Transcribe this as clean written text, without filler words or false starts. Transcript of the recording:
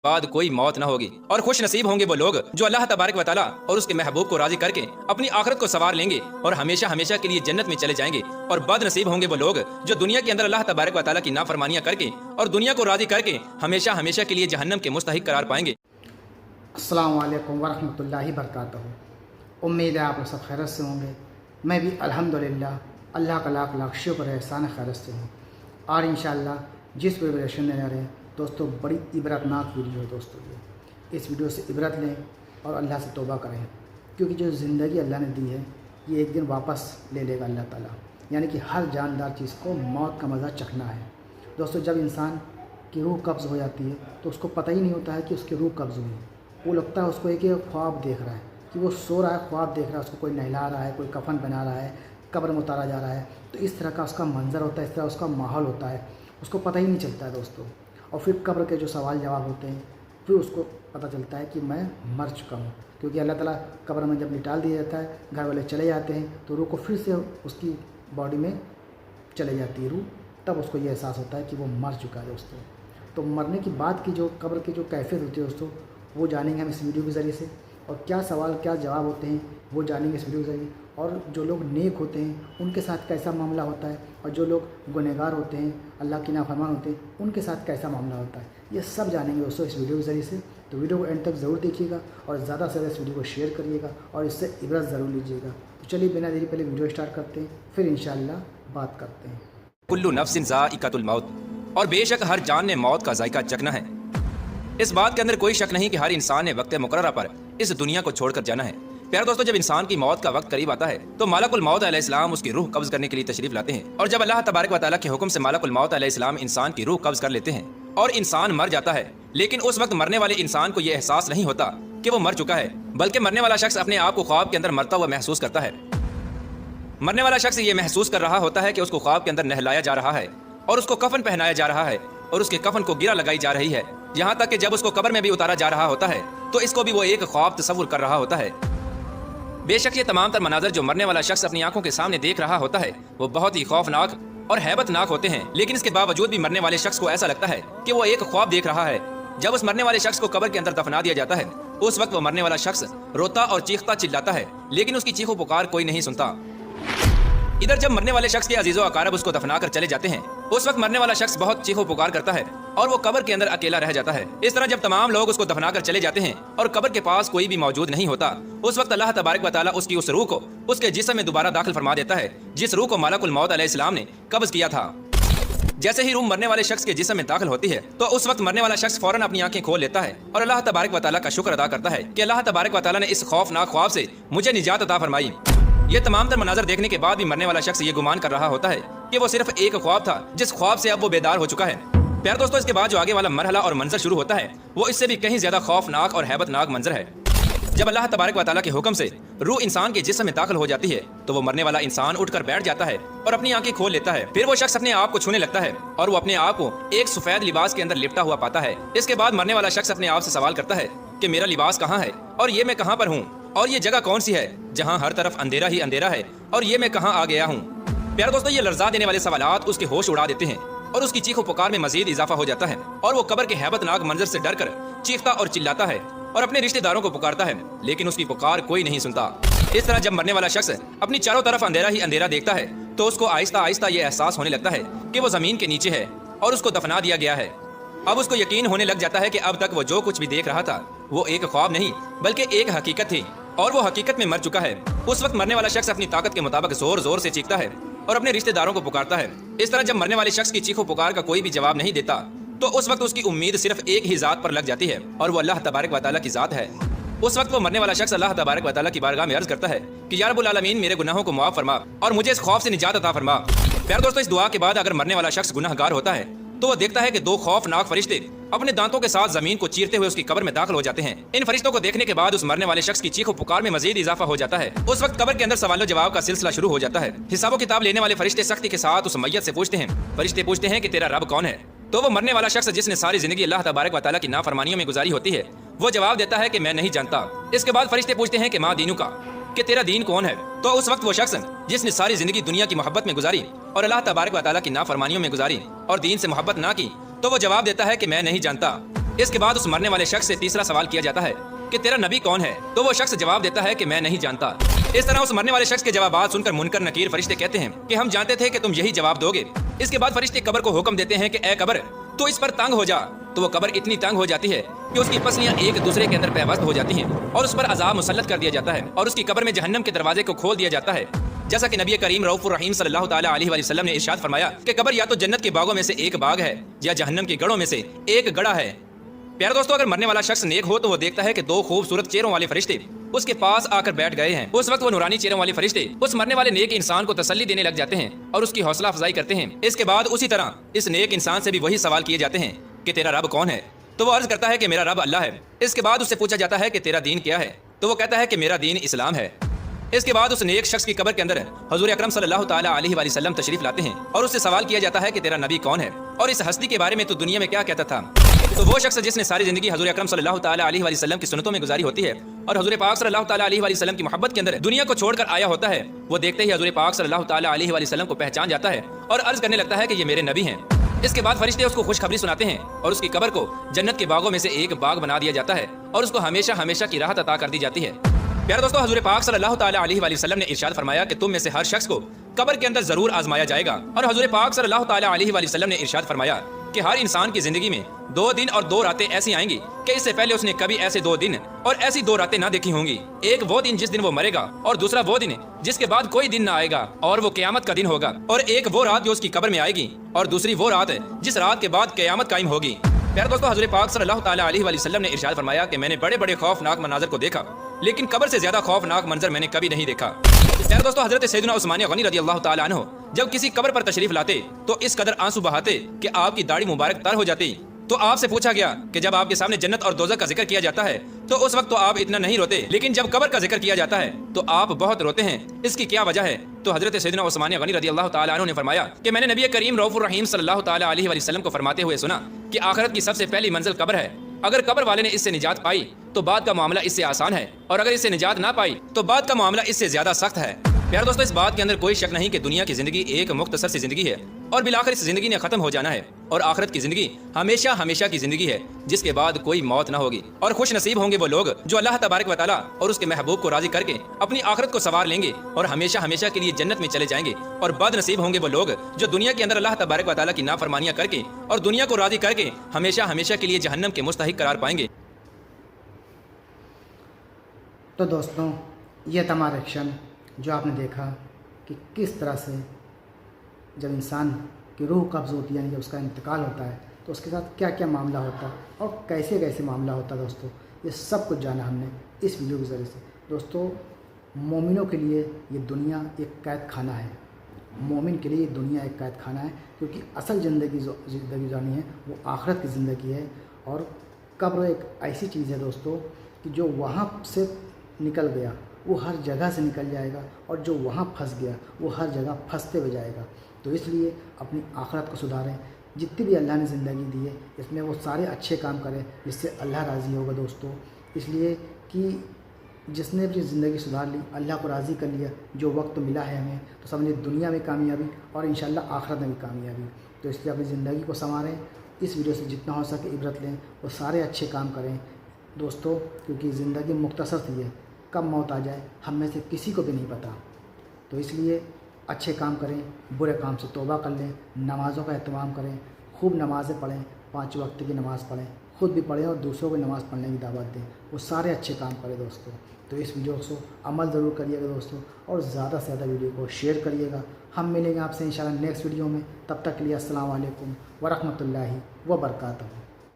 बाद कोई मौत न होगी और खुश नसीब होंगे वो लोग जो अल्लाह तबारक व तआला और उसके महबूब को राजी करके अपनी आखिरत को सवार लेंगे और हमेशा हमेशा के लिए जन्नत में चले जाएंगे। और बद नसीब होंगे वो लोग जो दुनिया के अंदर अल्लाह तबारक व तआला की नाफरमानियां करके और दुनिया को राजी करके हमेशा हमेशा के लिए जहन्नम के मुस्तहिक करार पाएंगे। अस्सलामु अलैकुम वरहमतुल्लाहि वबरकातुहू। उम्मीद है आप लोग सब खैरत से होंगे। मैं भी अल्हम्दुलिल्लाह अल्लाह का लाख लाख शुक्र है, एहसान खैरत से हूँ। और इंशाअल्लाह जिस प्रिपरेशन ले रहे हैं दोस्तों, बड़ी इबरतनाक वीडियो है दोस्तों। इस वीडियो से इबरत लें और अल्लाह से तौबा करें, क्योंकि जो ज़िंदगी अल्लाह ने दी है ये एक दिन वापस ले लेगा अल्लाह ताला। यानी कि हर जानदार चीज़ को मौत का मज़ा चखना है दोस्तों। जब इंसान की रूह कब्ज़ हो जाती है तो उसको पता ही नहीं होता है कि उसकी रूह कब्ज़ हुई। वो लगता है उसको एक ख्वाब देख रहा है कि वो सो रहा है, ख्वाब देख रहा है, उसको कोई नहला रहा है, कोई कफन बना रहा है, कब्र में उतारा जा रहा है। तो इस तरह का उसका मंजर होता है, इस तरह उसका माहौल होता है, उसको पता ही नहीं चलता है दोस्तों। और फिर कब्र के जो सवाल जवाब होते हैं फिर उसको पता चलता है कि मैं मर चुका हूँ, क्योंकि अल्लाह ताला कब्र में जब निकाल दिया जाता है, घर वाले चले जाते हैं तो रूह को फिर से उसकी बॉडी में चले जाती है रूह, तब उसको ये एहसास होता है कि वो मर चुका है दोस्तों। तो मरने की बाद की जो कब्र की जो कैफियत होती है दोस्तों, वो जानेंगे हम इस वीडियो के ज़रिए से। और क्या सवाल क्या जवाब होते हैं वो जानेंगे इस वीडियो के ज़रिए। और जो लोग नेक होते हैं उनके साथ कैसा मामला होता है, और जो लोग गुनहगार होते हैं, अल्लाह की नाफरमान होते हैं, उनके साथ कैसा मामला होता है, ये सब जानेंगे दोस्तों इस वीडियो के ज़रिए से। तो वीडियो को एंड तक ज़रूर देखिएगा और ज़्यादा से ज़्यादा इस वीडियो को शेयर करिएगा और इससे इबरत ज़रूर लीजिएगा। तो चलिए बिना देरी पहले वीडियो स्टार्ट करते हैं, फिर इंशाअल्लाह बात करते हैं। कुल्लु नफ्सिन ज़ाइक़तुल मौत, और बेशक हर जान ने मौत का जायका चखना है। इस बात के अंदर कोई शक नहीं कि हर इंसान ने वक्त मुकर्ररा पर इस दुनिया को छोड़कर जाना है। प्यारे दोस्तों, जब इंसान की मौत का वक्त करीब आता है तो मालकुल मौत अलैहिस्सलाम उसकी रूह कब्ज करने के लिए तशरीफ लाते हैं। और जब अल्लाह तबारक व तआला के हुक्म से मालकुल मौत अलैहिस्सलाम इंसान की रूह कब्ज कर लेते हैं और इंसान मर जाता है, लेकिन उस वक्त मरने वाले इंसान को यह एहसास नहीं होता कि वो मर चुका है, बल्कि मरने वाला शख्स अपने आप को ख्वाब के अंदर मरता हुआ महसूस करता है। मरने वाला शख्स ये महसूस कर रहा होता है कि उसको ख्वाब के अंदर नहलाया जा रहा है और उसको कफन पहनाया जा रहा है और उसके कफन को गिरा लगाई जा रही है। यहाँ तक कि जब उसको कब्र में भी उतारा जा रहा होता है तो इसको भी वो एक ख्वाब तस्वुर कर रहा होता है। बेशक ये तमाम तर मनाजर जो मरने वाला शख्स अपनी आंखों के सामने देख रहा होता है वो बहुत ही खौफनाक और हैबतनाक होते हैं, लेकिन इसके बावजूद भी मरने वाले शख्स को ऐसा लगता है कि वो एक ख्वाब देख रहा है। जब उस मरने वाले शख्स को कब्र के अंदर दफना दिया जाता है उस वक्त वो मरने वाला शख्स रोता और चीखता चिल्लाता है, लेकिन उसकी चीखों पुकार कोई नहीं सुनता। इधर जब मरने वाले शख्स के अजीजों अकारब उसको दफना कर चले जाते हैं उस वक्त मरने वाला शख्स बहुत चीखों पुकार करता है और वो कब्र के अंदर अकेला रह जाता है। इस तरह जब तमाम लोग उसको दफना कर चले जाते हैं और कब्र के पास कोई भी मौजूद नहीं होता, उस वक्त अल्लाह तबारक व तआला उसकी उस रूह को उसके जिस्म में दोबारा दाखिल फरमा देता है जिस रूह को मालकुल मौत अलैहिस्सलाम ने कब्ज किया था। जैसे ही रूह मरने वाले शख्स के जिस्म में दाखिल होती है तो उस वक्त मरने वाला शख्स फौरन अपनी आंखें खोल लेता है और अल्लाह तबारक व तआला का शुक्र अदा करता है कि अल्लाह तबारक व तआला ने इस खौफनाक ख्वाब से मुझे निजात अता फरमाई। ये तमाम तर मनाजर देखने के बाद भी मरने वाला शख्स ये गुमान कर रहा होता है कि वो सिर्फ एक ख्वाब था जिस ख्वाब से अब वो बेदार हो चुका है। प्यारे दोस्तों, इसके बाद जो आगे वाला मरहला और मंजर शुरू होता है वो इससे भी कहीं ज्यादा खौफनाक और हैबतनाक मंजर है। जब अल्लाह तबारक व तआला के हुक्म से रूह इंसान के जिस्म में दाखिल हो जाती है तो वो मरने वाला इंसान उठकर बैठ जाता है और अपनी आंखें खोल लेता है। फिर वो शख्स अपने आप को छूने लगता है और वो अपने आप को एक सफेद लिबास के अंदर लिपटा हुआ पाता है। इसके बाद मरने वाला शख्स अपने आप से सवाल करता है कि मेरा लिबास कहाँ है और ये मैं कहाँ पर हूँ और ये जगह कौन सी है जहाँ हर तरफ अंधेरा ही अंधेरा है और ये मैं कहाँ आ गया हूँ। प्यारे दोस्तों, ये लर्जा देने वाले सवालात उसके होश उड़ा देते हैं और उसकी चीखों पुकार में मजीद इजाफा हो जाता है और वो कब्र के हैबतनाक मंजर से डर कर चीखता और चिल्लाता है और अपने रिश्तेदारों को पुकारता है, लेकिन उसकी पुकार कोई नहीं सुनता। इस तरह जब मरने वाला शख्स अपनी चारों तरफ अंधेरा ही अंधेरा देखता है तो उसको आहिस्ता आहिस्ता ये एहसास होने लगता है कि वो जमीन के नीचे है और उसको दफना दिया गया है। अब उसको यकीन होने लग जाता है कि अब तक वो जो कुछ भी देख रहा था वो एक ख्वाब नहीं बल्कि एक हकीकत थी और वो हकीकत में मर चुका है। उस वक्त मरने वाला शख्स अपनी ताकत के मुताबिक जोर जोर से चीखता है और अपने रिश्तेदारों को पुकारता है। इस तरह जब मरने वाले शख्स की चीखों पुकार का कोई भी जवाब नहीं देता तो उस वक्त उसकी उम्मीद सिर्फ एक ही जात पर लग जाती है और वो अल्लाह तबारक व तआला की जात है। उस वक्त वो मरने वाला शख्स अल्लाह तबारक व तआला की बारगाह में अर्ज करता है कि या रब्बुल आलमीन, मेरे गुनाहों को माफ फरमा और मुझे इस खौफ से निजात अता फरमा। प्यारे दोस्तों, इस दुआ के बाद अगर मरने वाला शख्स गुनाहगार होता है तो वो देखता है कि दो खौफनाक फरिश्ते अपने दांतों के साथ जमीन को चीरते हुए उसकी कब्र में दाखिल हो जाते हैं। इन फरिश्तों को देखने के बाद उस मरने वाले शख्स की चीखों पुकार में मजीद इजाफा हो जाता है। उस वक्त कब्र के अंदर सवालों जवाब का सिलसिला शुरू हो जाता है। हिसाबो किताब लेने वाले फरिश्ते सख्ती के साथ उस मैयत से पूछते हैं। फरिश्ते पूछते हैं कि तेरा रब कौन है? तो वो मरने वाला शख्स जिसने सारी जिंदगी अल्लाह तबारक व तआला की नाफरमानियों में गुजारी होती है वो जवाब देता है कि मैं नहीं जानता। इसके बाद फरिश्ते पूछते हैं कि माँ दीनू का, कि तेरा दीन कौन है? तो उस वक्त वो शख्स जिसने सारी जिंदगी दुनिया की मोहब्बत में गुजारी और अल्लाह तबारक व तआला की नाफरमानियों में गुजारी और दीन से मोहब्बत ना की तो वो जवाब देता है कि मैं नहीं जानता। اس کے بعد اس مرنے والے شخص سے تیسرا سوال کیا جاتا ہے کہ تیرا نبی کون ہے؟ تو وہ شخص جواب دیتا ہے کہ میں نہیں جانتا۔ اس طرح اس مرنے والے شخص کے جوابات سن کر منکر نکیر فرشتے کہتے ہیں کہ ہم جانتے تھے کہ تم یہی جواب دو گے۔ اس کے بعد فرشتے قبر کو حکم دیتے ہیں کہ اے قبر تو اس پر تنگ ہو جا۔ تو وہ قبر اتنی تنگ ہو جاتی ہے کہ اس کی پسلیاں ایک دوسرے کے اندر پیوست ہو جاتی ہیں اور اس پر عذاب مسلط کر دیا جاتا ہے اور اس کی قبر میں جہنم کے دروازے کو کھول دیا جاتا ہے، جیسا کہ نبی کریم رؤوف الرحیم صلی اللہ تعالیٰ علیہ وآلہ وسلم نے ارشاد فرمایا کہ قبر یا تو جنت کے باغوں میں سے ایک باغ ہے یا جہنم کے گڑھوں میں سے ایک گڑھا ہے۔ پیارے دوستو، اگر مرنے والا شخص نیک ہو تو وہ دیکھتا ہے کہ دو خوبصورت چہروں والے فرشتے اس کے پاس آ کر بیٹھ گئے ہیں۔ اس وقت وہ نورانی چہروں والے فرشتے اس مرنے والے نیک انسان کو تسلی دینے لگ جاتے ہیں اور اس کی حوصلہ افزائی کرتے ہیں۔ اس کے بعد اسی طرح اس نیک انسان سے بھی وہی سوال کیے جاتے ہیں کہ تیرا رب کون ہے؟ تو وہ عرض کرتا ہے کہ میرا رب اللہ ہے۔ اس کے بعد اس سے پوچھا جاتا ہے کہ تیرا دین کیا ہے؟ تو وہ کہتا ہے کہ میرا دین اسلام ہے۔ اس کے بعد اس نیک شخص کی قبر کے اندر حضور اکرم صلی اللہ تعالیٰ علیہ وآلہ وسلم تشریف لاتے ہیں اور اس سے سوال کیا جاتا ہے کہ تیرا نبی کون ہے اور اس ہستی کے بارے میں تو دنیا میں کیا کہتا تھا؟ تو وہ شخص جس نے ساری زندگی حضور اکرم صلی اللہ تعالیٰ علیہ وآلہ وسلم کی سنتوں میں گزاری ہوتی ہے اور حضور پاک صلی اللہ تعالیٰ علیہ وآلہ وسلم کی محبت کے اندر دنیا کو چھوڑ کر آیا ہوتا ہے، وہ دیکھتے ہی حضور پاک صلی اللہ تعالیٰ علیہ وآلہ وسلم کو پہچان جاتا ہے اور عرض کرنے لگتا ہے کہ یہ میرے نبی ہیں۔ اس کے بعد فرشتے اس کو خوشخبری سناتے ہیں اور اس کی قبر کو جنت کے باغوں میں سے ایک باغ بنا دیا جاتا ہے اور اس کو ہمیشہ ہمیشہ کی راحت عطا کر دی جاتی ہے۔ پیارے دوستو، حضور پاک صلی اللہ تعالیٰ علیہ وآلہ وسلم نے ارشاد فرمایا کہ تم میں سے ہر شخص کو قبر کے اندر ضرور آزمایا جائے گا، اور حضور پاک صلی اللہ تعالیٰ علیہ وآلہ وسلم نے ارشاد فرمایا کہ ہر انسان کی زندگی میں 2 دن اور 2 راتیں ایسی آئیں گی کہ اس سے پہلے اس نے کبھی ایسے 2 دن اور ایسی 2 راتیں نہ دیکھی ہوں گی۔ ایک وہ دن جس دن وہ مرے گا اور دوسرا وہ دن جس کے بعد کوئی دن نہ آئے گا اور وہ قیامت کا دن ہوگا، اور ایک وہ رات جو اس کی قبر میں آئے گی اور دوسری وہ رات جس رات کے بعد قیامت قائم ہوگی۔ پیارے دوستو، حضور پاک صلی اللہ تعالیٰ علیہ وآلہ وسلم نے ارشاد فرمایا کہ میں نے بڑے بڑے خوفناک مناظر کو دیکھا لیکن قبر سے زیادہ خوفناک منظر میں نے کبھی نہیں دیکھا۔ پیارے دوستو، حضرت سیدنا عثمان غنی رضی اللہ تعالیٰ عنہ جب کسی قبر پر تشریف لاتے تو اس قدر آنسو بہاتے کہ آپ کی داڑھی مبارک تر ہو جاتی۔ تو آپ سے پوچھا گیا کہ جب آپ کے سامنے جنت اور دوزخ کا ذکر کیا جاتا ہے تو اس وقت تو آپ اتنا نہیں روتے، لیکن جب قبر کا ذکر کیا جاتا ہے تو آپ بہت روتے ہیں، اس کی کیا وجہ ہے؟ تو حضرت سیدنا عثمان غنی رضی اللہ تعالیٰ عنہ نے فرمایا کہ میں نے نبی کریم رؤوف الرحیم صلی اللہ تعالیٰ علیہ وآلہ وسلم کو فرماتے ہوئے سنا کہ آخرت کی سب سے پہلی منزل قبر ہے۔ اگر قبر والے نے اس سے نجات پائی تو بعد کا معاملہ اس سے آسان ہے، اور اگر اس سے نجات نہ پائی تو بعد کا معاملہ اس سے زیادہ سخت ہے۔ پیارے دوستو، اس بات کے اندر کوئی شک نہیں کہ دنیا کی زندگی ایک مختصر سی زندگی ہے اور بالآخر اس زندگی نے ختم ہو جانا ہے، اور آخرت کی زندگی ہمیشہ ہمیشہ کی زندگی ہے جس کے بعد کوئی موت نہ ہوگی۔ اور خوش نصیب ہوں گے وہ لوگ جو اللہ تبارک و تعالیٰ اور اس کے محبوب کو راضی کر کے اپنی آخرت کو سنوار لیں گے اور ہمیشہ ہمیشہ کے لیے جنت میں چلے جائیں گے، اور بد نصیب ہوں گے وہ لوگ جو دنیا کے اندر اللہ تبارک و تعالیٰ کی نافرمانیاں کر کے اور دنیا کو راضی کر کے ہمیشہ ہمیشہ کے لیے جہنم کے مستحق قرار پائیں گے۔ تو دوستوں، یہ تھا ہمارا ایکشن جو آپ نے دیکھا کہ کس طرح سے جب انسان کی روح قبض ہوتی ہے، یعنی جب اس کا انتقال ہوتا ہے تو اس کے ساتھ کیا کیا معاملہ ہوتا ہے اور کیسے کیسے معاملہ ہوتا ہے۔ دوستوں، یہ سب کچھ جانا ہم نے اس ویڈیو کے ذریعے سے۔ دوستوں، مومنوں کے لیے یہ دنیا ایک قید خانہ ہے، مومن کے لیے یہ دنیا ایک قید خانہ ہے، کیونکہ اصل زندگی جانی ہے وہ آخرت کی زندگی ہے، اور قبر ایک ایسی چیز ہے دوستوں کہ جو وہاں سے نکل گیا وہ ہر جگہ سے نکل جائے گا، اور جو وہاں پھنس گیا وہ ہر جگہ پھنستے ہوئے جائے گا۔ تو اس لیے اپنی آخرت کو سدھاریں، جتنی بھی اللہ نے زندگی دی ہے اس میں وہ سارے اچھے کام کریں جس سے اللہ راضی ہوگا دوستوں۔ اس لیے کہ جس نے بھی زندگی سدھار لی، اللہ کو راضی کر لیا، جو وقت ملا ہے ہمیں، تو سمجھے دنیا میں کامیابی اور انشاءاللہ آخرت میں بھی کامیابی۔ تو اس لیے اپنی زندگی کو سنواریں، اس ویڈیو سے جتنا ہو سکے عبرت لیں، وہ سارے اچھے کام کریں دوستوں، کیونکہ زندگی مختصر سی ہے، کب موت آ جائے ہم میں سے کسی کو بھی نہیں پتہ۔ تو اس لیے اچھے کام کریں، برے کام سے توبہ کر لیں، نمازوں کا اہتمام کریں، خوب نمازیں پڑھیں، 5 وقت کی نماز پڑھیں، خود بھی پڑھیں اور دوسروں کو نماز پڑھنے کی دعوت دیں، وہ سارے اچھے کام کریں دوستوں۔ تو اس ویڈیو کو عمل ضرور کریے گا دوستوں، اور زیادہ سے زیادہ ویڈیو کو شیئر کریے گا۔ ہم ملیں گے آپ سے انشاءاللہ نیکسٹ ویڈیو میں، تب تک کے لیے السلام علیکم ورحمۃ اللہ وبرکاتہ۔